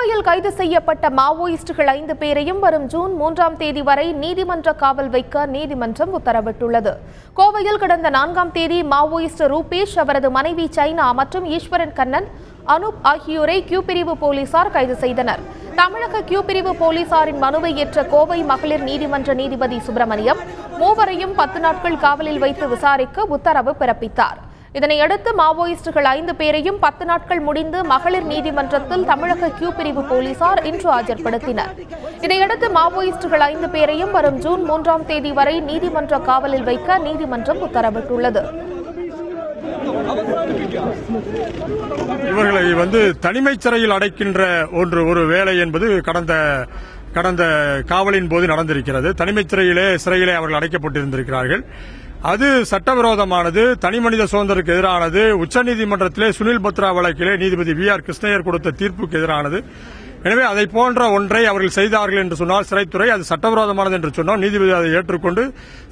கோவையில் கைது செய்யப்பட்ட மாவோயிஸ்டுகள் 5 பேரையும் வரும் ஜூன் 3ஆம் தேதி வரை நீதிமன்ற காவல் வைக்க நீதிமன்றம் உத்தரவிட்டுள்ளது. கோவையில் கடந்த 4ஆம் தேதி மாவோயிஸ்ட் ரூபேஷ், அவரது மனைவி சைனா மற்றும் ஈஸ்வரன் கண்ணன், அனூப் ஆகியோரை கியூ பிரிவு போலீசார் கைது செய்தனர். தமிழக கியூ பிரிவு போலீசாரின் மனுவை ஏற்ற கோவை மகளிர் நீதிமன்ற நீதிபதி சுப்பிரமணியம் மூவரையும் 10 நாட்கள் காவலில் வைத்து விசாரிக்க உத்தரவு பிறப்பித்தார். இதனையடுத்து மாவோயிஸ்டுகள் 5 பேரையும் 10 நாட்கள் முடிந்து மகளிர் நீதிமன்றத்தில் தமிழக கியூ பிரிவு போலீசார் இன்று ஆஜர்படுத்தினர். இதையடுத்து மாவோயிஸ்டுகள் 5 பேரையும் வரும் ஜூன் 3ஆம் தேதி வரை நீதிமன்ற காவலில் வைக்க நீதிமன்றம் உத்தரவிட்டுள்ளது. இவர்களை தனிமைச் சிறையில் அடைக்கின்ற ஒரு வேலை என்பது கடந்த காவலின் போது நடந்திருக்கிறது. தனிமைச் சிறையிலே அவர்கள் அடைக்கப்பட்டிருந்திருக்கிறார்கள். அது சட்டவிரோதமானது, தனிமனித சுதந்திரத்துக்கு எதிரானது. உச்சநீதிமன்றத்திலே சுனில் பத்ரா வழக்கிலே நீதிபதி VR கிருஷ்ணய்யர் கொடுத்த தீர்ப்புக்கு எதிரானது. எனவே அதை போன்ற ஒன்றை அவர்கள் செய்தார்கள் என்று சொன்னால் சிறைத்துறை அது சட்டவிரோதமானது என்று சொன்னால் நீதிபதி அதை ஏற்றுக்கொண்டு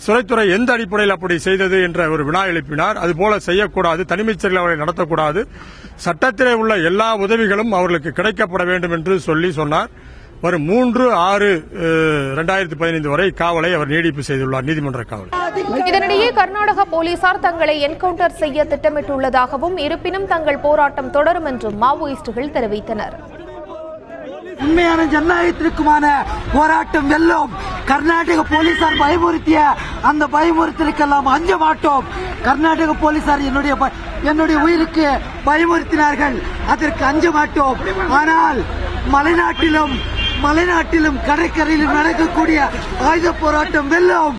சிறைத்துறை எந்த அடிப்படையில் அப்படி செய்தது என்ற ஒரு வினா எழுப்பினார். அதுபோல செய்யக்கூடாது, தனிமைச் சிறையில் அவர்களை நடத்தக்கூடாது, சட்டத்திலே உள்ள எல்லா உதவிகளும் அவர்களுக்கு கிடைக்கப்பட வேண்டும் என்று சொன்னார். வரும் 3/6/2015 வரை காவலை அவர் நீடிப்பு செய்துள்ளார், நீதிமன்ற காவலை. இதனிடையே கர்நாடக போலீசார் தங்களை என்கவுண்டர் செய்ய திட்டமிட்டுள்ளதாகவும், இருப்பினும் தங்கள் போராட்டம் தொடரும் என்றும் மாவோயிஸ்டுகள் தெரிவித்தனர். உண்மையான ஜனநாயகத்திற்குமான போராட்டம் வெல்லும். கர்நாடக போலீசார் பயமுறுத்திய அந்த பயமுறுத்தலுக்கெல்லாம் அஞ்ச மாட்டோம். கர்நாடக போலீசார் என்னுடைய உயிருக்கு பயமுறுத்தினார்கள், அதற்கு அஞ்ச மாட்டோம். ஆனால் மலைநாட்டிலும் கடற்கரையிலும் நடக்கக்கூடிய ஆயுத போராட்டம் வெல்லும்.